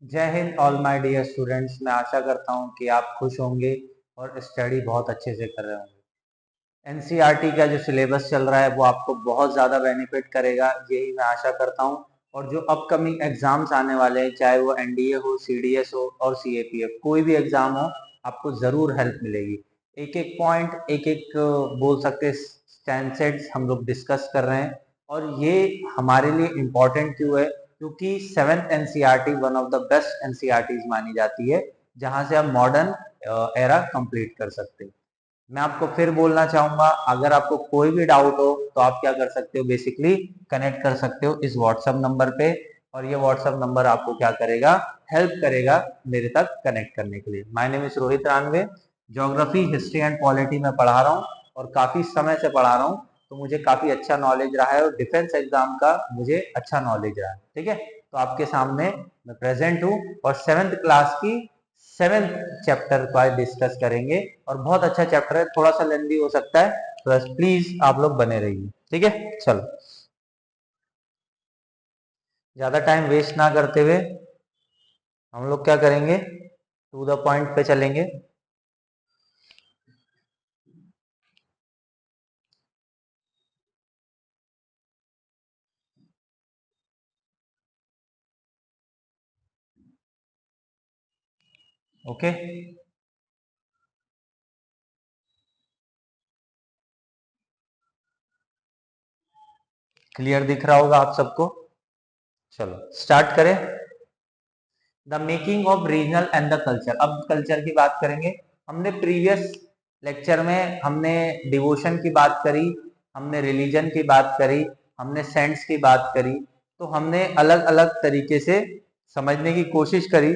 जय हिंद all my dear students. मैं आशा करता हूं कि आप खुश होंगे और स्टडी बहुत अच्छे से कर रहे होंगे। एनसीईआरटी का जो सिलेबस चल रहा है वो आपको बहुत ज़्यादा बेनिफिट करेगा, यही मैं आशा करता हूं। और जो अपकमिंग एग्जाम्स आने वाले हैं, चाहे वो एनडीए हो, सीडीएस हो और सीएपीएफ, कोई भी एग्जाम हो, आपको ज़रूर हेल्प मिलेगी। एक एक पॉइंट, एक एक बोल सकते स्टैंडसेट्स हम लोग डिस्कस कर रहे हैं। और ये हमारे लिए इम्पोर्टेंट क्यों है? क्योंकि seventh NCERT one of the best NCERTs मानी जाती है, जहां से आप मॉडर्न एरा कंप्लीट कर सकते हैं। मैं आपको फिर बोलना चाहूंगा, अगर आपको कोई भी डाउट हो तो आप क्या कर सकते हो, बेसिकली कनेक्ट कर सकते हो इस व्हाट्सएप नंबर पे। और ये व्हाट्सएप नंबर आपको क्या करेगा, हेल्प करेगा मेरे तक कनेक्ट करने के लिए। My name is Rohit रानवे। Geography, history and polity में पढ़ा रहा हूँ और काफी समय से पढ़ा रहा हूँ, तो मुझे काफी अच्छा नॉलेज रहा है और डिफेंस एग्जाम का मुझे अच्छा नॉलेज रहा है। ठीक है, तो आपके सामने मैं प्रेजेंट हूँ और सेवेंथ क्लास की सेवेंथ चैप्टर को आज डिस्कस करेंगे। और बहुत अच्छा चैप्टर है, थोड़ा सा लेंदी हो सकता है, तो प्लीज आप लोग बने रहिए। ठीक है, चलो ज्यादा टाइम वेस्ट ना करते हुए हम लोग क्या करेंगे, टू द पॉइंट पे चलेंगे। ओके, क्लियर दिख रहा होगा आप सबको। चलो स्टार्ट करें। The making of regional and the culture. अब कल्चर की बात करेंगे। हमने प्रीवियस लेक्चर में हमने डिवोशन की बात करी, हमने रिलीजन की बात करी, हमने सेंट्स की बात करी। तो हमने अलग अलग तरीके से समझने की कोशिश करी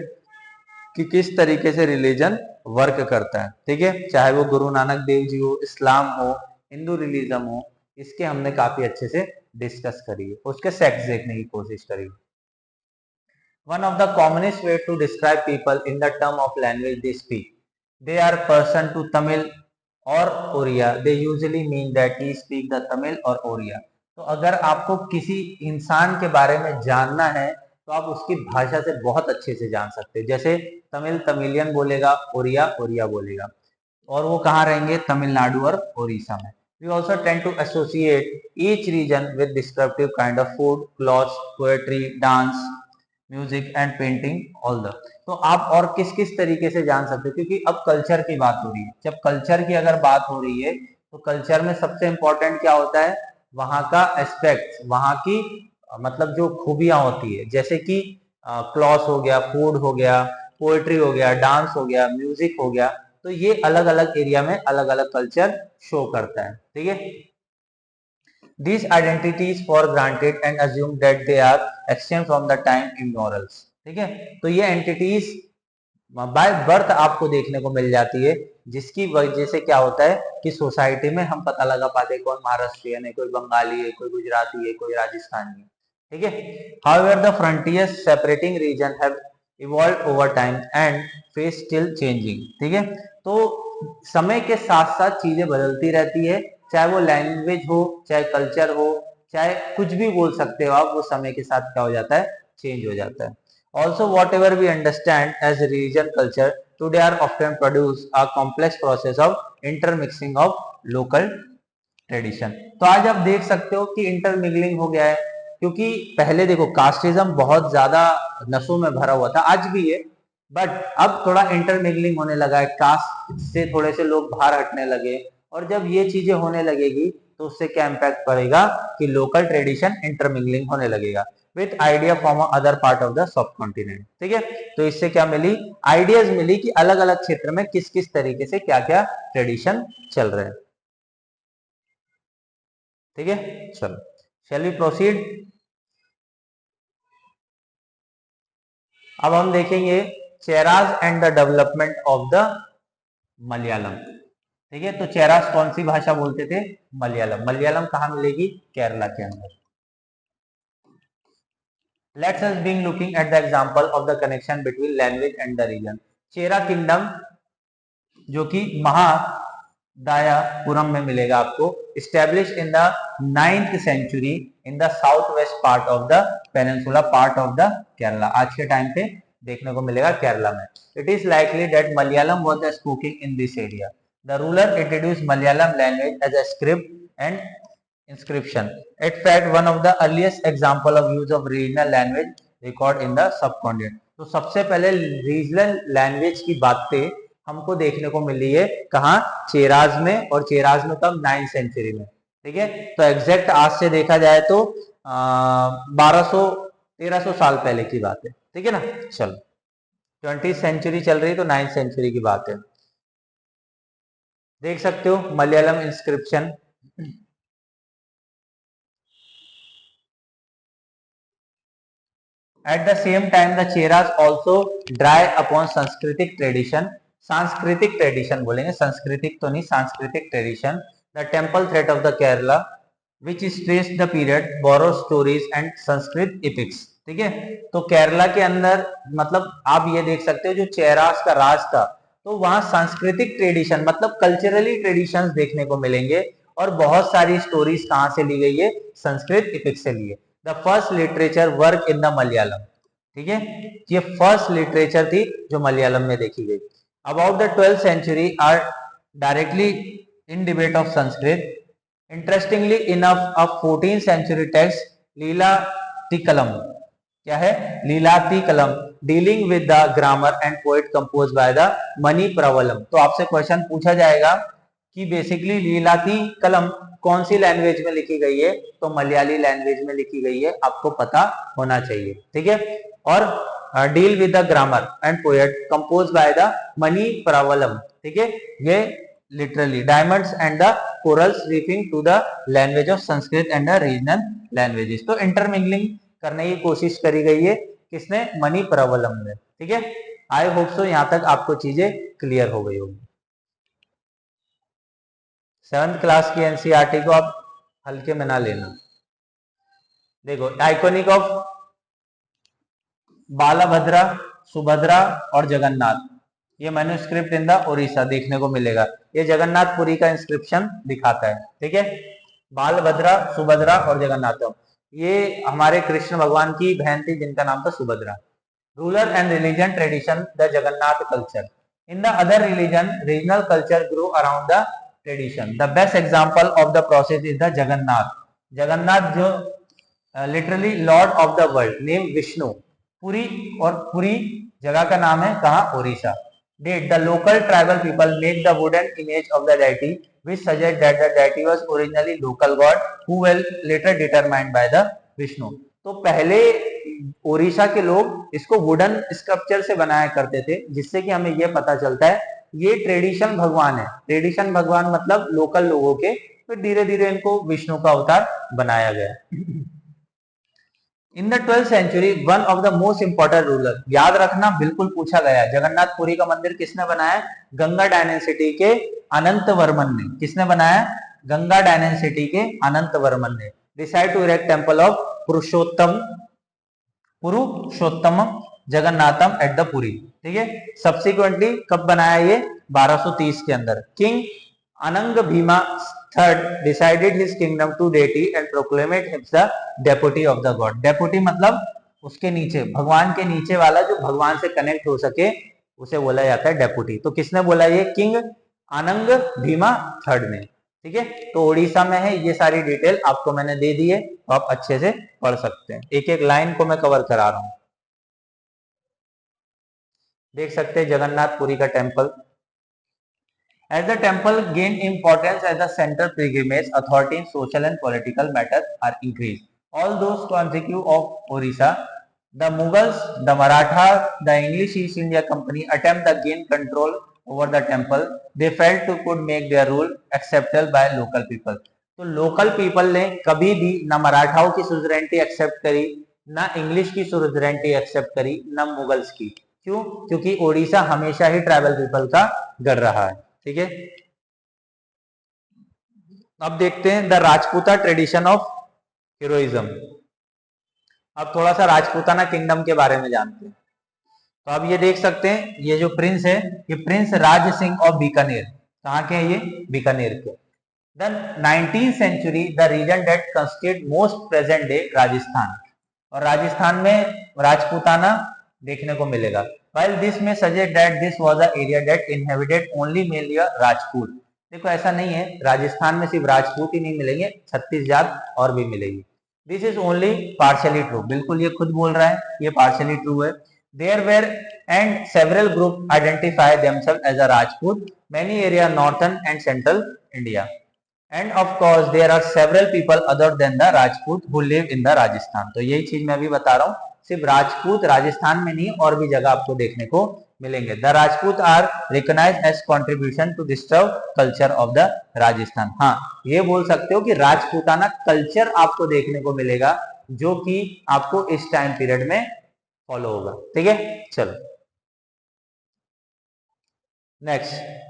कि किस तरीके से रिलीजन वर्क करता है। ठीक है, चाहे वो गुरु नानक देव जी हो, इस्लाम हो, हिंदू रिलीजन हो, इसके हमने काफी अच्छे से डिस्कस करी है, उसके सेक्स देखने की कोशिश करी। One of the commonest way to describe people in the term of language they speak. They are person to Tamil or Oriya. They usually mean that he speak the Tamil or Oriya. तो अगर आपको किसी इंसान के बारे में जानना है तो आप उसकी भाषा से बहुत अच्छे से जान सकते हैं। जैसे तमिल तमिलियन बोलेगा, ओरिया ओरिया बोलेगा। और वो कहाँ रहेंगे, तमिलनाडु और उड़ीसा में। We also tend to associate each region with descriptive kind of food, clothes, poetry, dance, music and painting all the. तो आप और किस किस तरीके से जान सकते हो, क्योंकि अब कल्चर की बात हो रही है। जब कल्चर की अगर बात हो रही है तो कल्चर में सबसे इंपॉर्टेंट क्या होता है, वहां का एस्पेक्ट, वहां की मतलब जो खूबियां होती है, जैसे कि क्लॉथ हो गया, फूड हो गया, पोएट्री हो गया, डांस हो गया, म्यूजिक हो गया। तो ये अलग अलग एरिया में अलग अलग कल्चर शो करता है। ठीक है, these identities for granted and assume that they are extant from the time immemorial। ठीक है, तो ये एंटिटीज बाय बर्थ आपको देखने को मिल जाती है, जिसकी वजह से क्या होता है कि सोसाइटी में हम पता लगा पाते हैं कौन महाराष्ट्रियन है, कोई बंगाली है, कोई गुजराती है, कोई राजस्थानी है। ठीक है, however the frontiers separating region have evolve over time and face still changing. ठीक है, तो समय के साथ साथ चीजें बदलती रहती है, चाहे वो लैंग्वेज हो, चाहे कल्चर हो, चाहे कुछ भी बोल सकते हो आप, वो समय के साथ क्या हो जाता है, चेंज हो जाता है। Also, whatever we understand as religion culture today are often produce a complex process of intermixing of local tradition। तो आज आप देख सकते हो कि इंटरमिंगलिंग हो गया है, क्योंकि पहले देखो कास्टिज्म बहुत ज्यादा नसों में भरा हुआ था, आज भी है, बट अब थोड़ा इंटरमिंगलिंग होने लगा है, कास्ट से थोड़े से लोग बाहर हटने लगे। और जब ये चीजें होने लगेगी तो उससे क्या इम्पैक्ट पड़ेगा कि लोकल ट्रेडिशन इंटरमिंगलिंग होने लगेगा with idea from other part of the sub continent. ठीक है, तो इससे क्या मिली, आइडियाज मिली कि अलग अलग क्षेत्र में किस किस तरीके से क्या क्या ट्रेडिशन चल रहे हैं। ठीक है, चलो शैल वी प्रोसीड। अब हम देखेंगे Cheras and the development of the Malayalam. ठीक है, तो चेराज कौन सी भाषा बोलते थे, मलयालम। मलयालम कहाँ मिलेगी, केरला के अंदर। Let's us begin looking at the example of the connection between language and the region। Chera kingdom जो कि महादायापुरम में मिलेगा आपको, establish in the 9th century in the south west part of the peninsula part of the Kerala. आज के टाइम पे देखने को मिलेगा केरला में. It is likely that Malayalam was the speaking in this area. The ruler introduced Malayalam language as a script and inscription. In fact, one of the earliest example of use of regional language record in the subcontinent. तो सबसे पहले regional language की बातें हमको देखने को मिली है कहाँ, चेराज में, और चेराज में कब, 9th सेंचुरी में. ठीक है, तो एग्जैक्ट आज से देखा जाए तो 1300 साल पहले की बात है. ठीक है ना. चलो, 20th सेंचुरी चल रही तो 9th सेंचुरी की बात है. देख सकते हो Malayalam inscription. At the same time, the Cheras also draw upon Sanskritic tradition. सांस्कृतिक ट्रेडिशन बोलेंगे, सांस्कृतिक तो नहीं, सांस्कृतिक tradition. The temple theatre of the Kerala which is trace the period borrowed stories and Sanskrit epics. ठीक है, तो केरला के अंदर मतलब आप ये देख सकते हो जो चेरास का राज था, तो वहां सांस्कृतिक ट्रेडिशन मतलब कल्चरली ट्रेडिशंस देखने को मिलेंगे, और बहुत सारी स्टोरीज कहां से ली गई है, संस्कृत इपिक्स से ली है. The first literature work in the Malayalam. ठीक है, ये फर्स्ट लिटरेचर थी जो मलयालम में देखी गई. About the 12th century are directly in debate of Sanskrit. Interestingly enough a 14th century text Lilatilakam. क्या है, Lilatilakam, dealing with the grammar and poet compose by the Manipravalam. तो आपसे क्वेश्चन पूछा जाएगा कि बेसिकली लीलातिकलम कौन सी लैंग्वेज में लिखी गई है, तो मलयाली लैंग्वेज में लिखी गई है, आपको पता होना चाहिए. ठीक है, और deal with the grammar and poet compose by the Manipravalam. ठीक है, ये literally diamonds and the corals referring to the language of Sanskrit and the regional languages. तो इंटरमिंगलिंग करने की कोशिश करी गई है किसने, मणि प्रवलम ने. ठीक है, आई होप सो यहाँ तक आपको चीजें क्लियर हो गई होगी. 7th क्लास की एनसीईआरटी को आप हल्के में ना लेना. देखो, आइकोनिक ऑफ बालभद्रा, सुभद्रा और जगन्नाथ, ये मैन्युस्क्रिप्ट इन द ओडिशा देखने को मिलेगा. ये जगन्नाथपुरी का इंस्क्रिप्शन दिखाता है. ठीक है, बालभद्रा, सुभद्रा और जगन्नाथ, ये हमारे कृष्ण भगवान की बहन थी जिनका नाम था Subhadra. Ruler and religion tradition, the Jagannath culture. In the other religion regional culture grow around the tradition. The best example of the process is the Jagannath. Jagannath जो literally lord of the world, name Vishnu. Puri, और पुरी जगह का नाम है कहाँ, Odisha. That, the local tribal people make the wooden image of the deity which suggests that the deity was originally local god who were later determined by the Vishnu. तो पहले ओडिशा के लोग इसको वुडन स्कल्पचर से बनाया करते थे, जिससे कि हमें यह पता चलता है ये ट्रेडिशन भगवान है. ट्रेडिशन भगवान मतलब लोकल लोगों के, फिर धीरे धीरे इनको विष्णु का अवतार बनाया गया. In the 12th century one of the most important ruler, याद रखना बिल्कुल पूछा गया है, जगन्नाथपुरी का मंदिर किसने बनाया, गंगा डायनेसिटी के अनंत वर्मन ने. किसने बनाया, गंगा डायनेसिटी के अनंत वर्मन ने. Decide to erect temple of Purushottam Jagannatham at the Puri. ठीक है, सब्सिक्वेंटली कब बनाया ये, 1230 के अंदर. King Anang Bhima third decided his kingdom to deity and proclaimed him the deputy of the god. Deputy मतलब उसके नीचे, भगवान के नीचे वाला जो भगवान से कनेक्ट हो सके, उसे बोला जाता है डेपुटी. तो किसने बोला, ये किंग अनंग भीमा थर्ड ने. ठीक है, तो ओडिशा में है. ये सारी डिटेल आपको मैंने दे दी है, तो आप अच्छे से पढ़ सकते हैं. एक एक लाइन को मैं कवर करा रहा हूं. देख सकते हैं जगन्नाथपुरी का temple. As the temple gained importance as the central pilgrimage authority in social and political matters are increased. All those consecutive of Orissa, the Mughals, the Marathas, the English East India Company attempt to gain control over the temple. They felt to could make their rule acceptable by local people. तो local people ने कभी भी ना मराठाओं की सुजरेंटी accept करी, ना English की सुजरेंटी accept करी, ना मुगल्स की. क्यों, क्योंकि ओडिशा हमेशा ही ट्राइबल पीपल का गढ़ रहा है. ठीक है, अब देखते हैं द राजपूता ट्रेडिशन ऑफ हीरोइज्म. अब थोड़ा सा राजपूताना किंगडम के बारे में जानते हैं. तो अब ये देख सकते हैं, ये जो प्रिंस है, ये प्रिंस राज सिंह ऑफ बीकानेर. कहाँ के हैं ये, बीकानेर के. The 19th century the region that constitute most present day Rajasthan. और राजस्थान में राजपूताना देखने को मिलेगा। While this may suggest that this was an area that inhabited only mainly a Rajput. देखो ऐसा नहीं है, राजस्थान में सिर्फ राजपूत ही नहीं मिलेंगे, 36 जात और भी मिलेगी। This is only partially true, बिल्कुल ये खुद बोल रहा है, ये पार्शियली ट्रू है। There were and several group identify themselves as a Rajput many area northern and central India and of course there are several people other than the Rajput who live in the Rajasthan. तो यही चीज मैं अभी बता रहा हूँ, सिर्फ राजपूत राजस्थान में नहीं और भी जगह आपको देखने को मिलेंगे। The Rajput are recognised as contribution to disturb culture of the Rajasthan. हाँ, ये बोल सकते हो कि राजपूताना कल्चर आपको देखने को मिलेगा जो कि आपको इस टाइम पीरियड में फॉलो होगा। ठीक है, चलो next.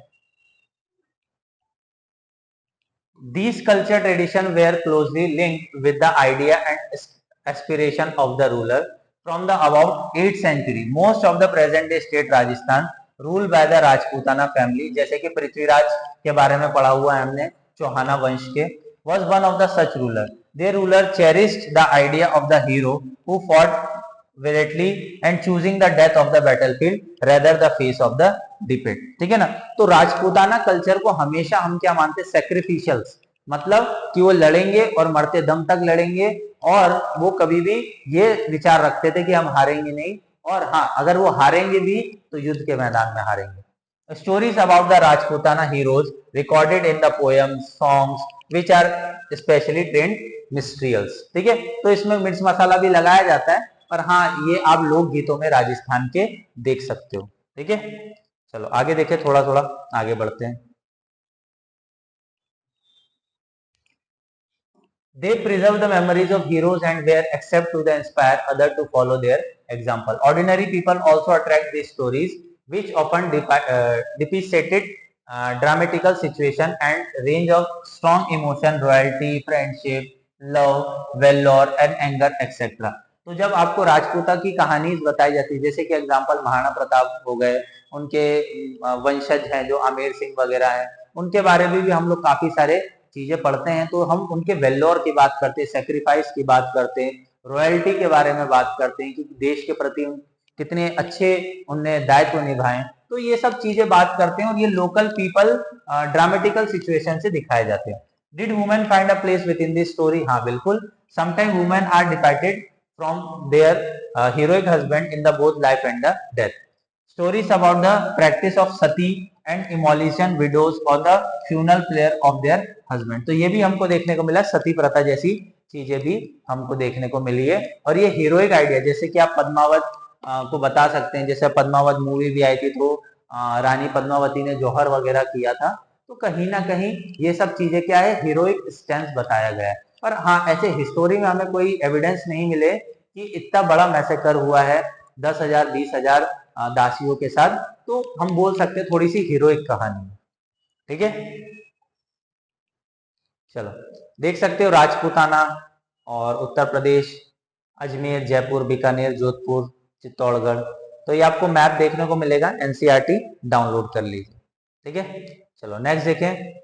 These culture traditions were closely linked with the idea and aspiration of the ruler from the about 8th century. Most of the present day state Rajasthan ruled by the Rajputana family, जैसे कि पृथ्वीराज के बारे में पढ़ा हुआ है हमने, चौहाना वंश के, was one of the such ruler. Their ruler cherished the idea of the hero who fought valiantly and choosing the death of the battlefield rather the face of the debit. ठीक है ना। तो राजपूताना कल्चर को हमेशा हम क्या मानते हैं, सैक्रिफिशियल्स, मतलब कि वो लड़ेंगे और मरते दम तक लड़ेंगे और वो कभी भी ये विचार रखते थे कि हम हारेंगे नहीं, और हाँ अगर वो हारेंगे भी तो युद्ध के मैदान में हारेंगे। Stories about the Rajputana heroes recorded in the poems songs which are specially trained minstrels. ठीक है, तो इसमें मिर्च मसाला भी लगाया जाता है, पर हाँ ये आप लोक गीतों में राजस्थान के देख सकते हो। ठीक है, चलो आगे देखें, थोड़ा थोड़ा आगे बढ़ते हैं। They preserve the memories of heroes and were accept to the inspire others to follow their example. Ordinary people also attract these stories, which often depicted dramatical situation and range of strong emotion, royalty, friendship, love, valor and anger etc. तो जब आपको राजपूता की कहानी बताई जाती है, जैसे कि एग्जाम्पल महाराणा प्रताप हो गए, उनके वंशज हैं जो आमेर सिंह वगैरह हैं, उनके बारे में भी हम लोग काफी सारे चीजें पढ़ते हैं, तो हम उनके वेल्योर की बात करते हैं, सेक्रीफाइस की बात करते हैं, रॉयल्टी के बारे में बात करते हैं कि देश के प्रति कितने अच्छे उनने दायित्व निभाए, तो ये सब चीजें बात करते हैं और ये लोकल पीपल ड्रामेटिकल सिचुएशन से दिखाए जाते हैं। Did women find a place within this story? हाँ बिल्कुल, sometime women are depicted from their heroic husband in the both life and the death. Stories about the practice of sati and immolation widows or the funeral prayer of their husband। तो ये भी हमको देखने को मिला, सती प्रथा जैसी चीजें भी हमको देखने को मिली है। और ये हीरोइक आइडिया, जैसे कि आप पद्मावत को बता सकते हैं, जैसे पद्मावत मूवी भी आई थी तो रानी पद्मावती ने जौहर वगैरह किया था, तो कहीं ना कहीं ये सब चीजें क्या है, हीरोइक स्टैंस बताया गया है। पर हाँ ऐसे हिस्टोरी में हमें कोई एविडेंस नहीं मिले कि इतना बड़ा मैसेकर हुआ है 10,000 20,000 दासियों के साथ, तो हम बोल सकते हैं थोड़ी सी हीरोइक कहानी। ठीक है, चलो देख सकते हो राजपूताना और उत्तर प्रदेश, अजमेर, जयपुर, बीकानेर, जोधपुर, चित्तौड़गढ़, तो ये आपको मैप देखने को मिलेगा, एनसीईआरटी डाउनलोड कर लीजिए। ठीक है, चलो नेक्स्ट देखें।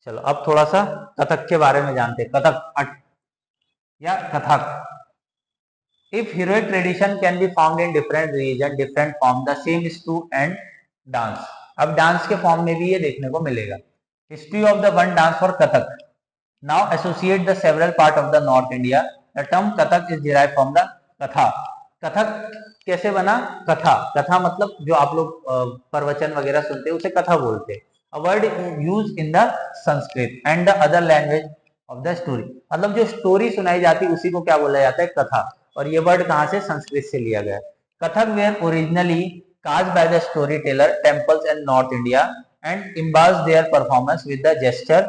चलो अब थोड़ा सा कथक के बारे में जानते हैं, कथक या Kathak. If heroic tradition can be found in different region, different form, the same is true and dance। अब डांस के फॉर्म में भी ये देखने को मिलेगा। History of the one dance for Kathak. Now associate the several part of the north India. The term Kathak is derive from the कथा। कथक कैसे बना? कथा, कथा मतलब जो आप लोग प्रवचन वगैरह सुनते हैं उसे कथा बोलते हैं। A word use in the Sanskrit and the other language of the story, मतलब जो स्टोरी सुनाई जाती है उसी को क्या बोला जाता है? कथा। और ये वर्ड कहां से? संस्कृत से लिया गया। Kathak were originally caste by the story teller temples in north India and embellish their performance with the gesture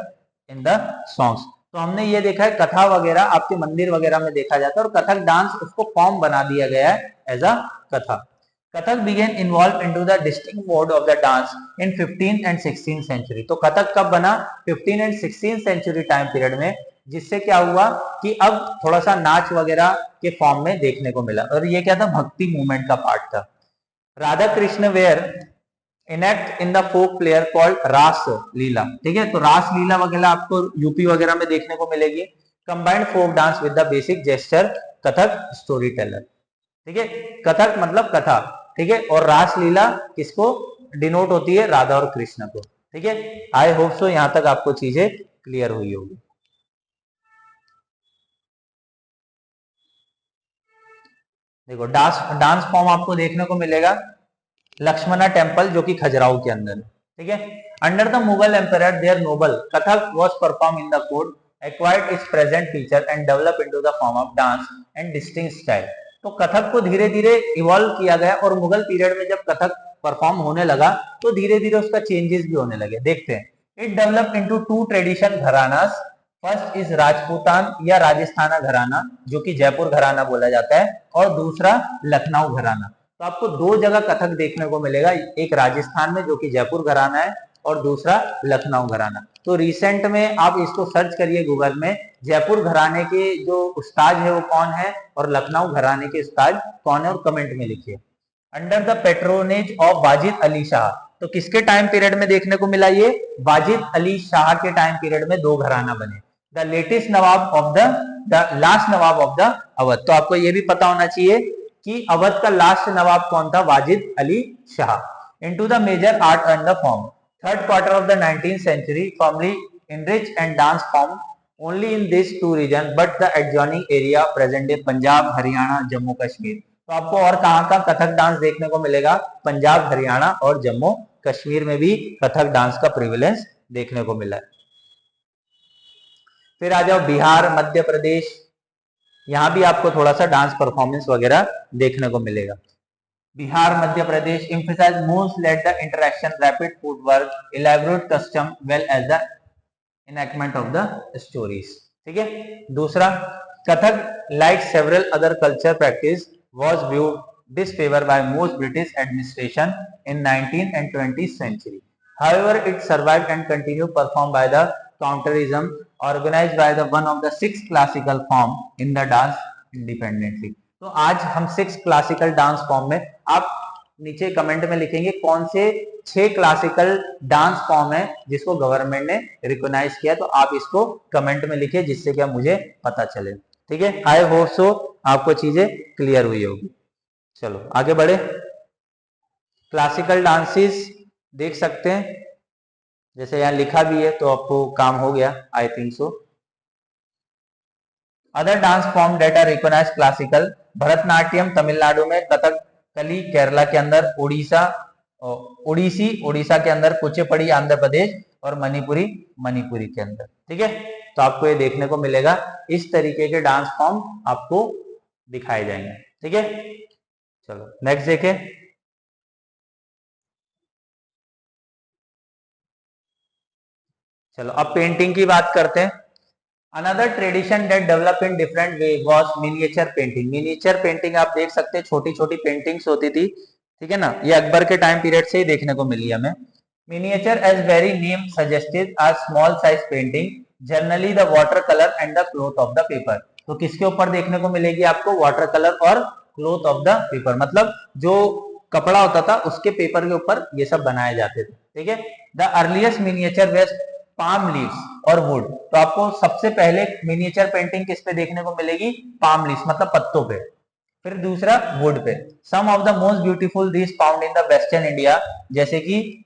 in the songs. तो हमने ये देखा है कथा वगैरह आपके मंदिर वगैरह में देखा जाता है, और कथक डांस उसको फॉर्म बना दिया गया है एज अ कथा। Kathak began involved into the distinct mode of the dance in 15th and 16th century। तो कथक कब बना? 15th and 16th century time period में, जिससे क्या हुआ कि अब थोड़ा सा नाच वगैरह के फॉर्म में देखने को मिला, और ये क्या था? भक्ति मूवमेंट का पार्ट था। Radha Krishna were enact in the folk player called Ras Lila. ठीक है, तो रास लीला वगैरह आपको यूपी वगैरह में देखने को मिलेगी। Combined folk dance with the basic gesture Kathak story teller. ठीक है, कथक मतलब कथा, ठीक है, और रासलीला किसको डिनोट होती है, राधा और कृष्ण को। ठीक है, आई होप सो यहां तक आपको चीजें क्लियर हुई होगी। देखो डांस डांस फॉर्म आपको देखने को मिलेगा लक्ष्मणा टेम्पल जो कि खजुराहो के अंदर है। ठीक है, under the Mughal emperor their noble Kathak was perform in the court, acquired its present feature and develop into the form of dance and distinct style. तो कथक को धीरे धीरे इवॉल्व किया गया और मुगल पीरियड में जब कथक परफॉर्म होने लगा तो धीरे धीरे उसका चेंजेस भी होने लगे। देखते हैं, it develop into two tradition gharanas. First is Rajputana या राजस्थाना घराना जो कि जयपुर घराना बोला जाता है, और दूसरा लखनऊ घराना। तो आपको दो जगह कथक देखने को मिलेगा, एक राजस्थान में जो कि जयपुर घराना है और दूसरा लखनऊ घराना। तो रिसेंट में आप इसको सर्च करिए गूगल में, जयपुर घराने के जो उस्ताद है वो कौन है और लखनऊ घराने के उस्ताद कौन है, और कमेंट में लिखिए। Under the patronage of Wajid Ali Shah, तो किसके टाइम पीरियड में देखने को मिला ये, वाजिद अली शाह के टाइम पीरियड में दो घराना बने। The latest Nawab of the last Nawab of the Awadh. तो आपको ये भी पता होना चाहिए कि अवध का लास्ट नवाब कौन था, Wajid Ali Shah. Into the major art and the form, third quarter of the 19th century firmly enriched and dance form only in these two regions but the adjoining area present day Punjab Haryana Jammu Kashmir. तो आपको और कहाँ कथक डांस देखने को मिलेगा, पंजाब हरियाणा और जम्मू कश्मीर में भी कथक डांस का प्रिविलेंस देखने को मिला है। फिर आ जाओ बिहार मध्य प्रदेश, यहां भी आपको थोड़ा सा डांस परफॉर्मेंस वगैरह देखने को मिलेगा। Bihar Madhya Pradesh emphasize moves led the interaction, rapid footwork, elaborate custom well as the enactment of the stories। ठीक है, दूसरा Kathak like several other culture practice was viewed disfavor by most British administration in 19th and 20th century। However, it survived and continued performed by the counterism organized by the one of the six classical form in the dance independently। तो आज हम 6 classical dance form में, आप नीचे comment में लिखेंगे कौन से 6 क्लासिकल डांस फॉर्म है जिसको गवर्नमेंट ने रिकॉग्नाइज किया, तो आप इसको कमेंट में लिखिए जिससे क्या मुझे पता चले। ठीक है, आई होप सो आपको चीजें क्लियर हुई होगी। चलो आगे बढ़े, क्लासिकल डांसेस देख सकते हैं, जैसे यहाँ लिखा भी है तो आपको काम हो गया, I think so. Other dance form that are recognised classical, Bharatanatyam Tamil Nadu, Kathakali Kerala के अंदर, उड़ीसा के अंदर, कुचिपुड़ी आंध्र प्रदेश और मणिपुरी के अंदर। ठीक है, तो आपको ये देखने को मिलेगा, इस तरीके के डांस फॉर्म आपको दिखाए जाएंगे। ठीक है, चलो नेक्स्ट देखें। चलो अब पेंटिंग की बात करते हैं। Another tradition that develop in different way was miniature painting. Miniature painting आप देख सकते हैं, छोटी छोटी पेंटिंग्स होती थी। ठीक है ना, ये अकबर के टाइम पीरियड से ही देखने को मिली हमें। Miniature as very name suggested are small size painting, generally the water colour and the cloth of the paper. तो किसके ऊपर देखने को मिलेगी आपको, वाटर कलर और क्लॉथ ऑफ द पेपर, मतलब जो कपड़ा होता था उसके पेपर के ऊपर ये सब बनाए जाते थे। ठीक है, the earliest miniature West Palm leaves और वुड। तो आपको सबसे पहले मिनिएचर पेंटिंग किस पे देखने को मिलेगी, पाम लीव्स मतलब पत्तों पे, फिर दूसरा वुड पे। Some of the most beautiful these found in the western India, जैसे कि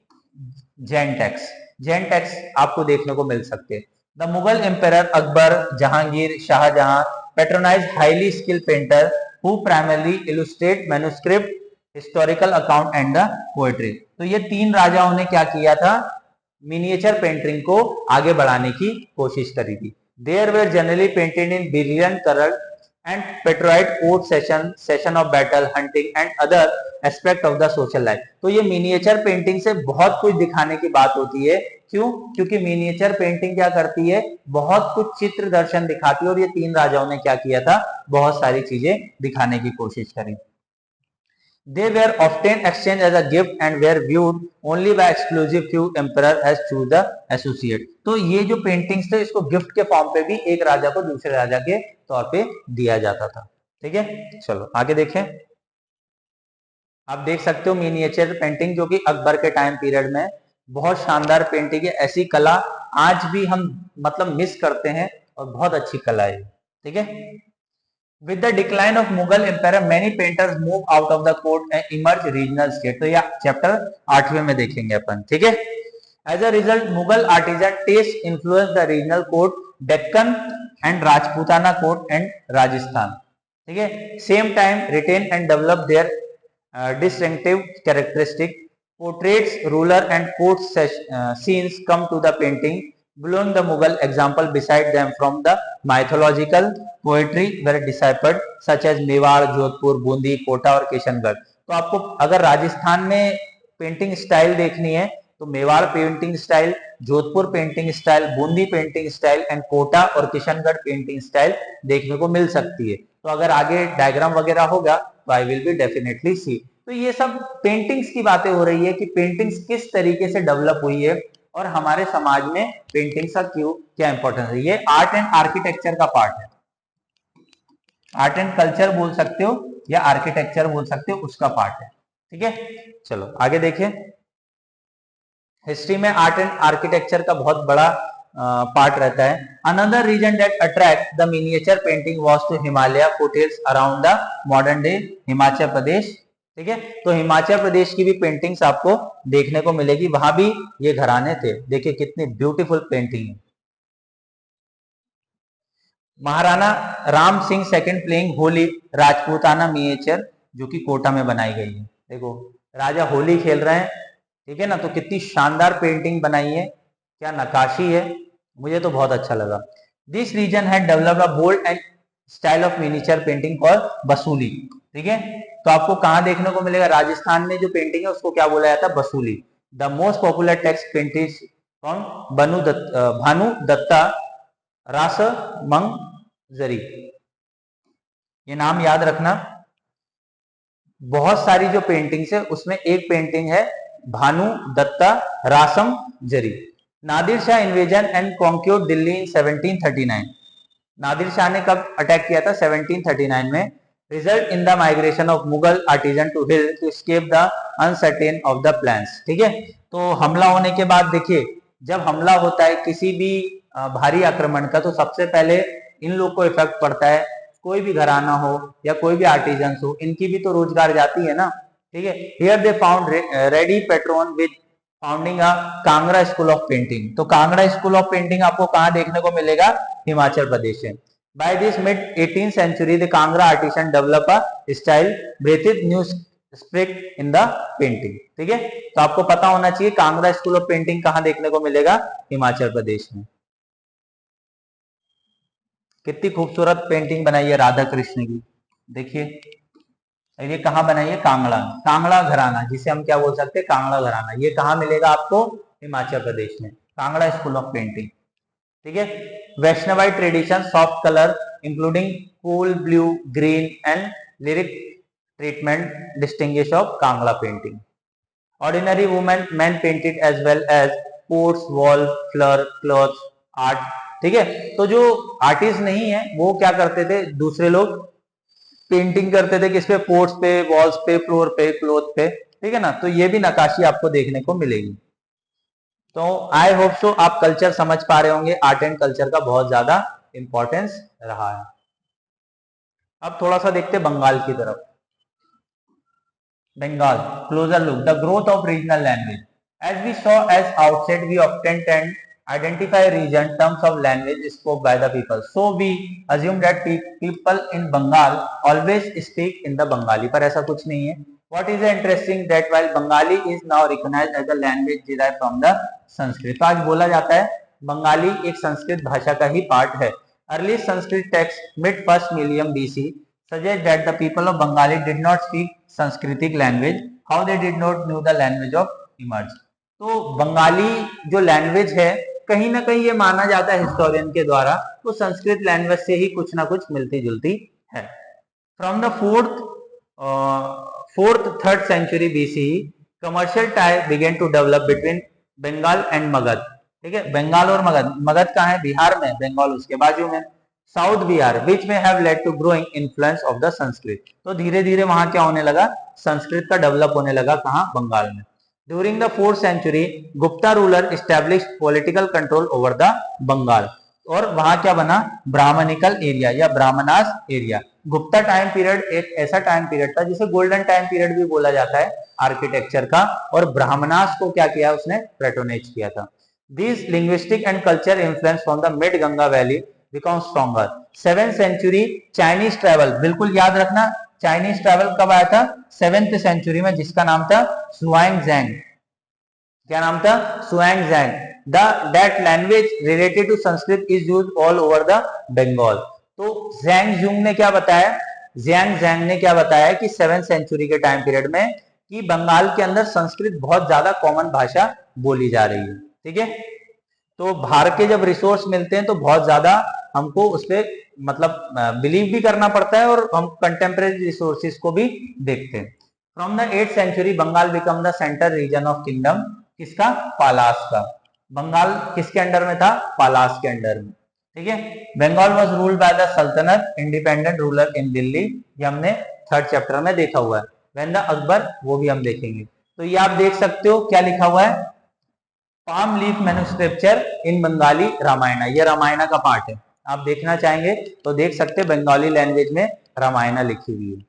जैन टैक्स आपको देखने को मिल सकते हैं। The Mughal emperor Akbar, Jahangir, Shahjahan patronise highly skilled painter who primarily illustrate manuscript, historical account and the poetry. तो ये 3 राजाओं ने क्या किया था, मिनिएचर पेंटिंग को आगे बढ़ाने की कोशिश करी थी। There were generally painted in brilliant colour and portrayed court session of battle, hunting and other aspect of the social life. तो ये मिनिएचर पेंटिंग से बहुत कुछ दिखाने की बात होती है। क्यों, क्योंकि मिनिएचर पेंटिंग क्या करती है, बहुत कुछ चित्र दर्शन दिखाती है, और ये 3 राजाओं ने क्या किया था, बहुत सारी चीजें दिखाने की कोशिश करी। They were often exchanged as a gift and were viewed only by exclusive few emperor as choose the associate। तो ये जो पेंटिंग्स थे इसको गिफ्ट के फॉर्म पे भी एक राजा को दूसरे राजा के तौर पे दिया जाता था। ठीक है, चलो आगे देखें। आप देख सकते हो मिनिएचर पेंटिंग जो कि अकबर के टाइम पीरियड में बहुत शानदार पेंटिंग है। ऐसी कला आज भी हम मतलब मिस करते हैं और बहुत अच्छी कला है, ठीक है। With the decline of Mughal empire many painters move out of the court and emerge regional state. तो यह चैप्टर 8वें में देखेंगे अपन, ठीक है। As a result Mughal artisan taste influence the regional court Deccan and Rajputana court and Rajasthan, ठीक है। Same time retain and develop their distinctive characteristic portraits ruler and court scenes come to the painting blowing the Mughal example beside them from the mythological poetry were deciphered such as Mewar, Jodhpur, Bundi, Kota और किशनगढ़। तो आपको अगर राजस्थान में painting style देखनी है तो Mewar painting style, Jodhpur painting style, Bundi painting style and Kota और Kishangarh painting style देखने को मिल सकती है। तो अगर आगे डायग्राम वगैरह होगा तो आई विल बी डेफिनेटली सी। तो ये सब पेंटिंग्स की बातें हो रही है कि पेंटिंग्स किस तरीके से डेवलप हुई है और हमारे समाज में पेंटिंग्स का क्यों क्या इंपॉर्टेंस है। ये आर्ट एंड आर्किटेक्चर का पार्ट है, आर्ट एंड कल्चर बोल सकते हो या आर्किटेक्चर बोल सकते हो, उसका पार्ट है, ठीक है। चलो आगे देखिए, हिस्ट्री में आर्ट एंड आर्किटेक्चर का बहुत बड़ा पार्ट रहता है। Another region that attract the miniature painting was to Himalaya foothills around the modern day Himachal Pradesh, ठीक है। तो हिमाचल प्रदेश की भी पेंटिंग्स आपको देखने को मिलेगी, वहां भी ये घराने थे। देखिए कितनी ब्यूटीफुल पेंटिंग है। Maharana Ram Singh second playing Holi Rajputana miniature, जो कि कोटा में बनाई गई है। देखो राजा होली खेल रहे हैं, ठीक है ना। तो कितनी शानदार पेंटिंग बनाई है, क्या नकाशी है, मुझे तो बहुत अच्छा लगा। This region had developed a bold and style of miniature painting called Basohli, ठीक है। तो आपको कहां देखने को मिलेगा, राजस्थान में जो पेंटिंग है उसको क्या बोला जाता है, Basohli. The most popular text painting from Bhanu Datta Ras Manjari, ये नाम याद रखना। बहुत सारी जो पेंटिंग्स है उसमें एक पेंटिंग है Bhanu Datta Rasamanjari. Nadir Shah invasion and conquered Delhi in 1739। Nadir Shah ने कब अटैक किया था, 1739 में। Result in the migration of Mughal artisan to hill to escape the uncertain of the plains, ठीक है। तो हमला होने के बाद देखिए, जब हमला होता है किसी भी भारी आक्रमण का, तो सबसे पहले इन लोग को इफेक्ट पड़ता है। कोई भी घराना हो या कोई भी आर्टिजन हो, इनकी भी तो रोजगार जाती है ना, ठीक है। Here they found ready Patreon with founding a Kangra school of painting. तो कांगड़ा स्कूल ऑफ पेंटिंग आपको कहां देखने को मिलेगा, हिमाचल प्रदेश में। By this mid 18th century the Kangra artisan develop a style breathing new spirit in the painting, ठीक है। तो आपको पता होना चाहिए कांगड़ा स्कूल ऑफ पेंटिंग कहां देखने को मिलेगा, हिमाचल प्रदेश में। कितनी खूबसूरत पेंटिंग बनाई है राधा कृष्ण की, देखिए। ये कहाँ बनाई है, कांगड़ा, कांगड़ा घराना, जिसे हम क्या बोल सकते हैं, कांगड़ा घराना। ये कहाँ मिलेगा आपको, हिमाचल प्रदेश में, कांगड़ा स्कूल ऑफ पेंटिंग, ठीक है। Vaishnavite tradition soft colour including cool blue green and lyric treatment distinguish of Kangra painting. Ordinary women man painted as well as ports wall flower cloth art, ठीक है। तो जो आर्टिस्ट नहीं है वो क्या करते थे, दूसरे लोग पेंटिंग करते थे किस पे, पोर्ट्स पे, वॉल्स पे, फ्लोर पे, क्लोथ पे, ठीक है ना। तो ये भी नक्काशी आपको देखने को मिलेगी। तो आई होप सो आप कल्चर समझ पा रहे होंगे, आर्ट एंड कल्चर का बहुत ज्यादा इंपॉर्टेंस रहा है। अब थोड़ा सा देखते बंगाल की तरफ। Bengal closer look, the growth of regional language. As we saw as outset we often tend identify region terms of language spoke by the people, so we assume that people in Bengal always speak in the Bengali, पर ऐसा कुछ नहीं है। What is interesting that while Bengali is now recognized as a language derived from the Sanskrit, तो आज बोला जाता है बंगाली एक संस्कृत भाषा का ही पार्ट है। Early Sanskrit text mid first millennium BC suggest that the people of Bengali did not speak Sanskritic language, how they did not know the language of emerge। तो बंगाली जो लैंग्वेज है कहीं ना कहीं ये माना जाता है हिस्टोरियन के द्वारा, तो संस्कृत लैंग्वेज से ही कुछ ना कुछ मिलती जुलती है। From the fourth third century BC commercial tie began to develop between Bengal and Magadh, ठीक है। बंगाल और मगध, मगध कहाँ है, बिहार में, बंगाल उसके बाजू में, साउथ बिहार, विच में have led to growing influence of the Sanskrit. तो धीरे धीरे वहां क्या होने लगा, संस्कृत का डेवलप होने लगा, कहाँ, बंगाल में। During the 4th century, Gupta ruler established political control over the Bengal. और वहां क्या बना, ब्राह्मणिकल एरिया या Brahmanas area. Gupta time period एक ऐसा टाइम पीरियड था जिसे गोल्डन टाइम पीरियड भी बोला जाता है आर्किटेक्चर का, और ब्राह्मणास को क्या किया उसने, पैट्रोनेज किया था। This linguistic and culture influence from the mid Ganga valley become stronger. 7th century Chinese travel, बिल्कुल याद रखना, चाइनीज ट्रेवल कब आया था, 7th सेंचुरी में, जिसका नाम था सुआंग जैंग। क्या नाम था, Xuanzang. That language related to Sanskrit is use all over the Bengal. तो जैंग जुंग ने क्या बताया, जियांग जैंग ने क्या बताया कि 7th सेंचुरी के टाइम पीरियड में कि बंगाल के अंदर संस्कृत बहुत ज्यादा कॉमन भाषा बोली जा रही है। ठीक है, तो बाहर के जब रिसोर्स मिलते हैं तो बहुत ज्यादा हमको उस पर मतलब बिलीव भी करना पड़ता है, और हम कंटेम्प्रेरी रिसोर्सेज को भी देखते हैं। From the 8th century Bengal become the centre region of kingdom, किसका, पालास का। बंगाल किसके अंडर में था, पालास के अंडर में। ठीक है, Bengal was ruled by the sultanate independent ruler in Delhi, ये हमने 3rd चैप्टर में देखा हुआ है। व्हेन द अकबर, वो भी हम देखेंगे। तो ये आप देख सकते हो क्या लिखा हुआ है, पाम लीफ मैन्युस्क्रिप्चर इन बंगाली रामायणा, ये रामायणा का पार्ट है। आप देखना चाहेंगे तो देख सकते हैं, बंगाली लैंग्वेज में रामायणा लिखी हुई है।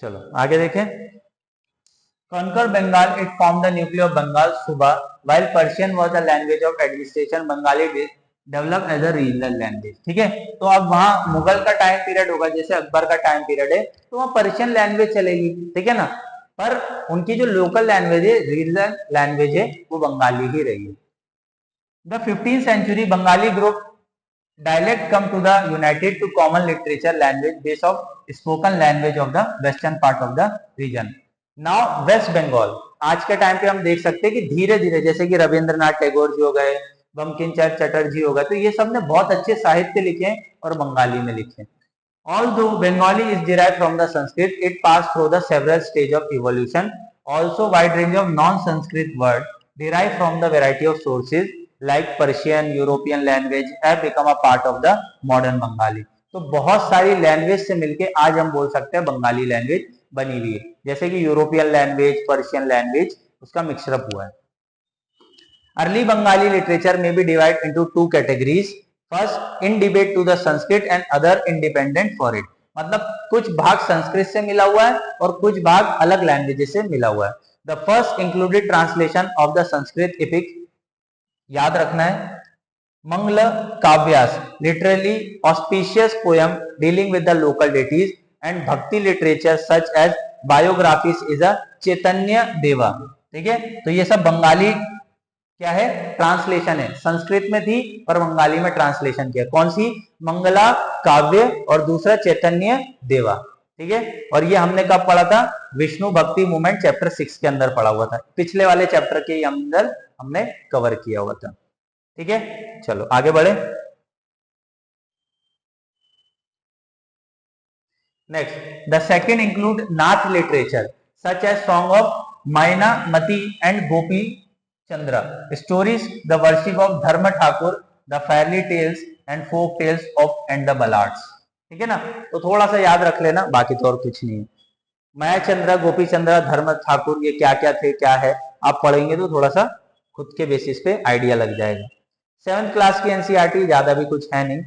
चलो आगे देखें। Conquer Bengal, it formed the nucleus of Bengal Suba. While Persian was the language of administration, Bengali developed as a regional language. ठीक है, तो अब वहां मुगल का टाइम पीरियड होगा, जैसे अकबर का टाइम पीरियड है, तो वहां पर्शियन लैंग्वेज चलेगी। ठीक है ना, पर उनकी जो लोकल लैंग्वेज है, रीजनल लैंग्वेज है, वो बंगाली ही रही है। The 15th century Bengali group dialect come to the united to common literature language base of spoken language of the western part of the region. Now West Bengal, आज के टाइम पे हम देख सकते हैं कि धीरे धीरे, जैसे कि रविंद्रनाथ टैगोर जी हो गए, बंकिम चंद्र चटर्जी हो गए, तो ये सब ने बहुत अच्छे साहित्य लिखे हैं और बंगाली में लिखे। Although Bengali is derived from the Sanskrit, it passed through the several stages of evolution. Also, wide range of non-Sanskrit words derived from the variety of sources like Persian, European language have become a part of the modern Bengali. तो बहुत सारी language से मिलके आज हम बोल सकते हैं बंगाली लैंग्वेज बनी हुई है, जैसे कि यूरोपियन लैंग्वेज, पर्शियन लैंग्वेज, उसका मिक्सअप हुआ है। अर्ली बंगाली लिटरेचर में be divide into 2 categories, first indebted to the Sanskrit and other independent for it. मतलब कुछ भाग संस्कृत से मिला हुआ है और कुछ भाग अलग लैंग्वेज से मिला हुआ है। The first included translation of the Sanskrit epic, याद रखना है, Mangal Kavyas, literally auspicious poem dealing with the local deities, and bhakti literature such as biographies is a Chaitanya Deva. ठीक है, तो ये सब बंगाली क्या है, ट्रांसलेशन है। संस्कृत में थी पर बंगाली में ट्रांसलेशन किया। कौन सी, मंगला काव्य और दूसरा चैतन्य देवा। ठीक है, और ये हमने कब पढ़ा था, विष्णु भक्ति मूवमेंट चैप्टर 6 के अंदर पढ़ा हुआ था, पिछले वाले चैप्टर के अंदर हमने कवर किया हुआ था। ठीक है, चलो आगे बढ़े। Next, the second include Nath literature such as song of Maynamati and Gopi Chandra, stories the worship of Dharma Thakur, the fairy tales and folk tales of and the ballads. ठीक है ना, तो थोड़ा सा याद रख लेना, बाकी तो और कुछ नहीं है। माया चंद्रा, गोपी चंद्रा, धर्म ठाकुर, ये क्या क्या थे, क्या है, आप पढ़ेंगे तो थोड़ा सा खुद के बेसिस पे आइडिया लग जाएगा। 7th क्लास की एनसीईआरटी ज्यादा भी कुछ है नहीं,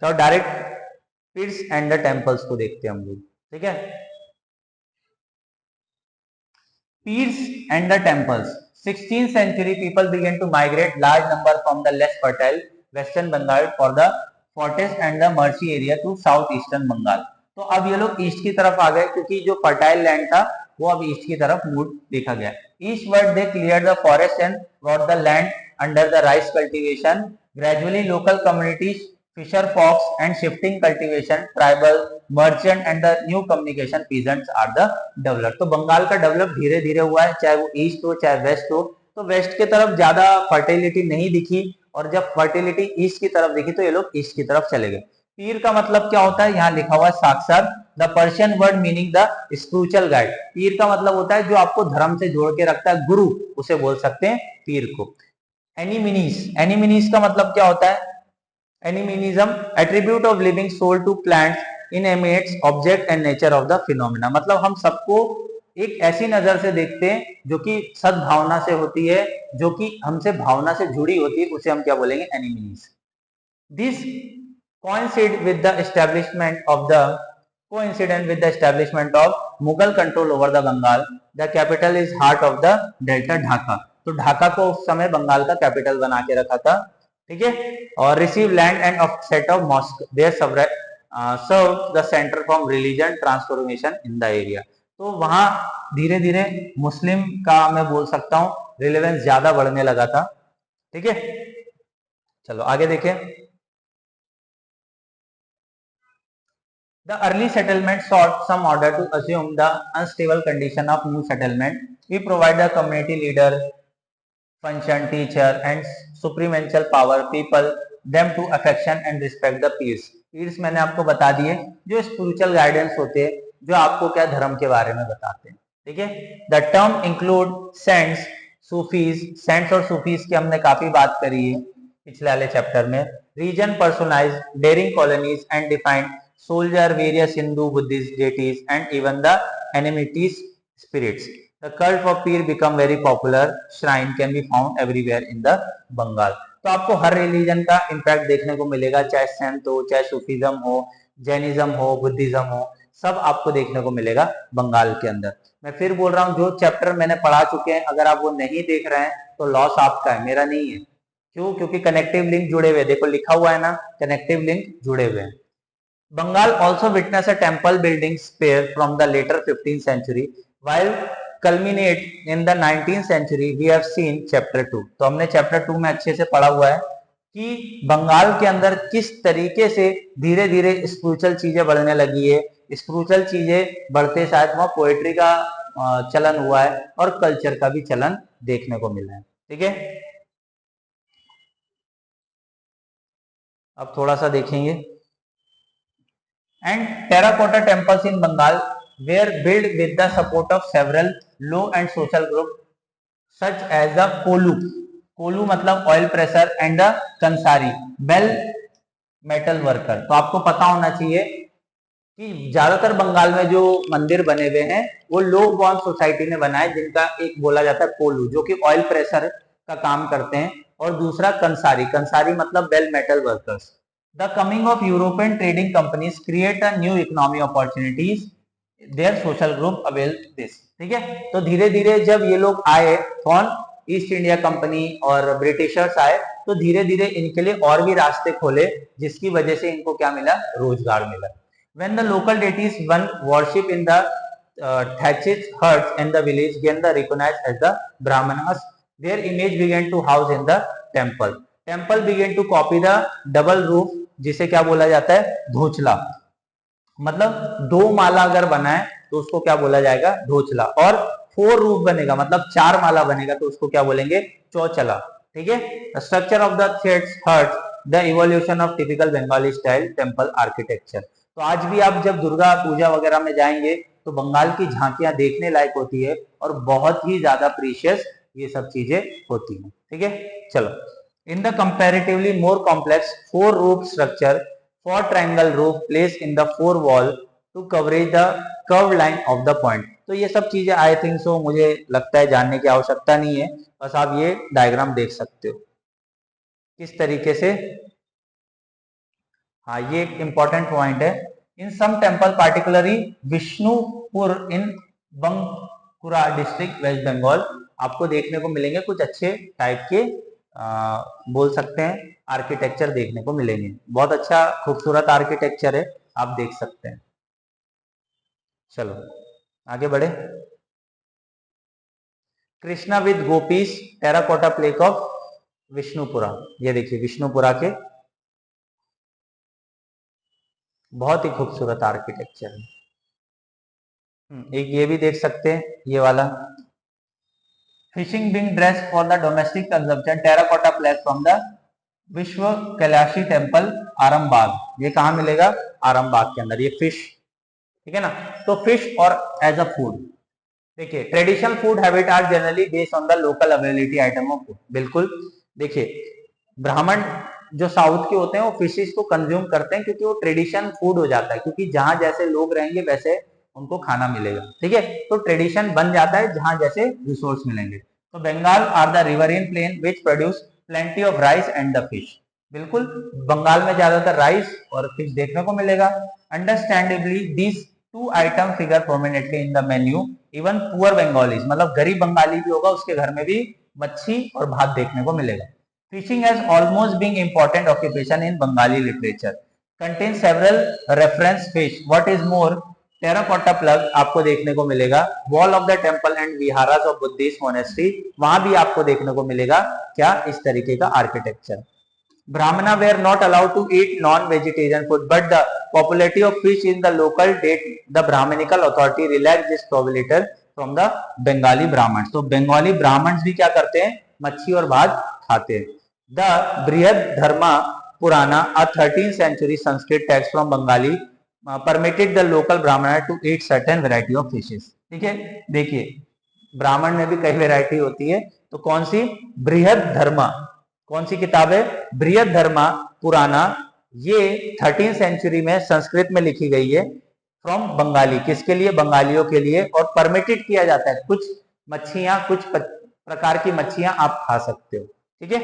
तो direct pirs and the temples को देखते हैं हम लोग। ठीक है, Peers and the temples. 16th century people began to migrate large number from the less fertile western Bengal for the forest and the marshy area to southeastern Bengal. तो अब ये लोग ईस्ट की तरफ आ गए, क्योंकि जो फर्टाइल लैंड था वो अब ईस्ट की तरफ मूव देखा गया। Eastward they clear the forest and brought the land under the rice cultivation. Gradually local communities, fisher folks and shifting cultivation, tribal, merchant and the new communication peasants are the developed. तो बंगाल का develop धीरे धीरे हुआ है, चाहे वो east हो चाहे वेस्ट हो। तो वेस्ट की तरफ ज्यादा फर्टिलिटी नहीं दिखी, और जब फर्टिलिटी ईस्ट की तरफ दिखी तो ये लोग ईस्ट की तरफ चले गए। पीर का मतलब क्या होता है, यहाँ लिखा हुआ है साक्षात, the Persian word meaning the spiritual guide. पीर का मतलब होता है जो आपको धर्म से जोड़ के रखता है, गुरु, उसे बोल सकते हैं पीर को। एनिमिनीस, एनिमिनीस का मतलब क्या होता है, animism, attribute of living soul to plants, inanimates object and nature of the phenomena. मतलब हम सबको एक ऐसी नजर से देखते हैं जो कि सद्भावना से होती है, जो कि हमसे भावना से जुड़ी होती है, उसे हम क्या बोलेंगे, enemies. This coincided with the establishment of Mughal control over the Bengal. The capital is heart of the Delta, Dhaka. तो ढाका को उस समय बंगाल का कैपिटल बना के रखा था, ठीक है। और receive land and set of mosque there serve the centre from religion transformation in the area. तो वहां धीरे धीरे मुस्लिम का मैं बोल सकता हूँ रिलेवेंस ज्यादा बढ़ने लगा था, ठीक है। चलो आगे देखें। The early settlement sought some order to assume the unstable condition of new settlement. We provide the community leader, function, teacher, and supremential power people them to affection and respect the peers. Peers मैंने आपको बता दिए, जो spiritual guidance होते हैं, जो आपको क्या धर्म के बारे में बताते हैं, ठीक है। The term include saints, Sufis, saints और सूफीज की हमने काफी बात करी है पिछले वाले चैप्टर में। Region personalise, daring colonies and defined soldier, various Hindu, Buddhist deities, and even the enmities spirits. The cult of Peer become very popular. Shrine can be found everywhere in the Bengal. तो आपको हर religion का impact देखने को मिलेगा, चाहे Saint हो, चाहे Sufism हो, जैनिज्म हो, बुद्धिज्म हो, सब आपको देखने को मिलेगा बंगाल के अंदर। मैं फिर बोल रहा हूँ, जो चैप्टर मैंने पढ़ा चुके हैं, अगर आप वो नहीं देख रहे हैं तो लॉस आपका है, मेरा नहीं है। क्यों? क्योंकि कनेक्टिव लिंक जुड़े हुए, देखो लिखा हुआ है ना, कनेक्टिव लिंक जुड़े हुए हैं। Bengal also witnessed a temple building sphere from the later 15th century, while culminate in the 19th century. We have seen chapter 2. तो हमने चैप्टर 2 में अच्छे से पढ़ा हुआ है कि बंगाल के अंदर किस तरीके से धीरे धीरे स्पिरिचुअल चीजें बढ़ने लगी है। स्पिरिचुअल चीजें बढ़ते शायद वहां पोएट्री का चलन हुआ है और कल्चर का भी चलन देखने को मिला है, ठीक है। अब थोड़ा सा देखेंगे। And terracotta temples in Bengal were built with the support of several low and social groups such as the Kolu, Kolu मतलब oil presser, and the Kansari, bell metal worker. तो आपको पता होना चाहिए कि ज्यादातर बंगाल में जो मंदिर बने हुए हैं वो लो बॉर्न सोसाइटी ने बनाए, जिनका एक बोला जाता है कोलू, जो कि ऑयल प्रेशर का काम करते हैं, और दूसरा कंसारी, कंसारी मतलब bell metal workers. The coming of European trading companies create a new economy opportunities. Their social group avail this. ठीक है। तो धीरे धीरे जब ये लोग आए, कौन, ईस्ट इंडिया कंपनी और ब्रिटिशर्स आए, तो धीरे धीरे इनके लिए और भी रास्ते खोले, जिसकी वजह से इनको क्या मिला, रोजगार मिला। When the local deities one worship in the thatched huts in the village gain the recognized as the Brahmanas, their image began to house in the temple. Temple began to copy the double roof, जिसे क्या बोला जाता है, ढोचला। मतलब दो माला अगर बनाए तो उसको क्या बोला जाएगा, ढोचला। और 4 रूफ बनेगा, मतलब 4 माला बनेगा, तो उसको क्या बोलेंगे, चौचला, ठीक है। Structure of the heart, the evolution of typical Bengali style temple architecture. तो आज भी आप जब दुर्गा पूजा वगैरह में जाएंगे तो बंगाल की झांकियां देखने लायक होती है और बहुत ही ज्यादा प्रीशियस ये सब चीजें होती हैं, ठीक है। चलो, in the comparatively more complex 4 roof structure, 4 triangle roof placed in the 4 wall to coverage the curved line of the point। तो ये सब चीजें आई थिंक सो मुझे लगता है जानने की आवश्यकता नहीं है, बस आप ये डायग्राम देख सकते हो किस तरीके से। हाँ, ये एक इंपॉर्टेंट पॉइंट है। इन सम टेम्पल पार्टिकुलरली विष्णुपुर इन बंकुरा डिस्ट्रिक्ट वेस्ट बंगाल, आपको देखने को मिलेंगे कुछ अच्छे टाइप के बोल सकते हैं आर्किटेक्चर देखने को मिलेंगे। बहुत अच्छा खूबसूरत आर्किटेक्चर है, आप देख सकते हैं। चलो आगे बढ़े। Krishna with gopis, terracotta plaque of Vishnupura. ये देखिए विष्णुपुरा के बहुत ही खूबसूरत आर्किटेक्चर है। एक ये भी देख सकते हैं, ये वाला fishing being dress for the domestic consumption, terracotta plaque from the Vishwa Kailashi temple Arambagh. ये कहाँ मिलेगा, आरामबाग के अंदर, ये फिश, ठीक है ना। तो फिश और एज अ फूड, देखिए traditional food habit are generally based on the local availability item of food. बिल्कुल, देखिए ब्राह्मण जो साउथ के होते हैं वो फिशेस को कंज्यूम करते हैं क्योंकि वो ट्रेडिशन फूड हो जाता है, क्योंकि जहां जैसे लोग रहेंगे वैसे उनको खाना मिलेगा, ठीक है। तो ट्रेडिशन बन जाता है जहां जैसे रिसोर्स मिलेंगे। तो Bengal are the riverine plain which produce plenty of rice and the fish. बिल्कुल, बंगाल में ज्यादातर राइस और फिश देखने को मिलेगा। Understandably this two item figure prominently in the menu, even poor Bengalis, मतलब गरीब बंगाली भी होगा उसके घर में भी मच्छी और भात देखने को मिलेगा। Fishing has almost being important occupation in Bengali literature, contain several reference fish. What is more, terracotta plug आपको देखने को मिलेगा। Wall of the temple and विहारास of Buddhist monastery, वहां भी आपको देखने को मिलेगा क्या, इस तरीके का architecture. Brahmana were not allowed to eat non-vegetarian food, but the popularity of fish in the local date the Brahmanical authority relaxed this prohibition from the Bengali Brahmins. तो बंगाली ब्राह्मण्स भी क्या करते हैं, मच्छी और भात खाते हैं। The Brihadharma Purana, a 13th century Sanskrit text from Bengali, permitted the local Brahmana to eat certain variety of fishes. ठीक है, देखिए ब्राह्मण में भी कई वैरायटी होती है, तो कौन सी, बृहदधर्मा, कौन सी किताब है, बृहदधर्मा पुराना, ये 13th सेंचुरी में संस्कृत में लिखी गई है फ्रॉम बंगाली, किसके लिए, बंगालियों के लिए, और परमिटेड किया जाता है कुछ मच्छियां, कुछ प्रकार की मच्छियां आप खा सकते हो, ठीक है।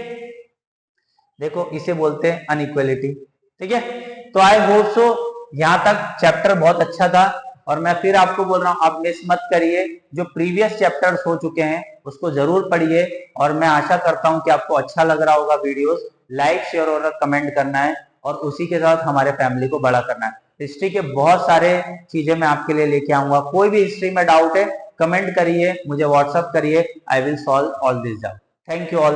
देखो इसे बोलते हैं अनइक्वलिटी, ठीक है। तो आई होप सो यहां तक चैप्टर बहुत अच्छा था, और मैं फिर आपको बोल रहा हूं आप मिस मत करिए, जो प्रीवियस चैप्टर्स हो चुके हैं उसको जरूर पढ़िए, और मैं आशा करता हूं कि आपको अच्छा लग रहा होगा वीडियोस। लाइक शेयर और कमेंट करना है, और उसी के साथ हमारे फैमिली को बड़ा करना है। हिस्ट्री के बहुत सारे चीजें मैं आपके लिए लेके आऊंगा, कोई भी हिस्ट्री में डाउट है कमेंट करिए, मुझे व्हाट्सअप करिए, I will solve all this doubt. Thank you all.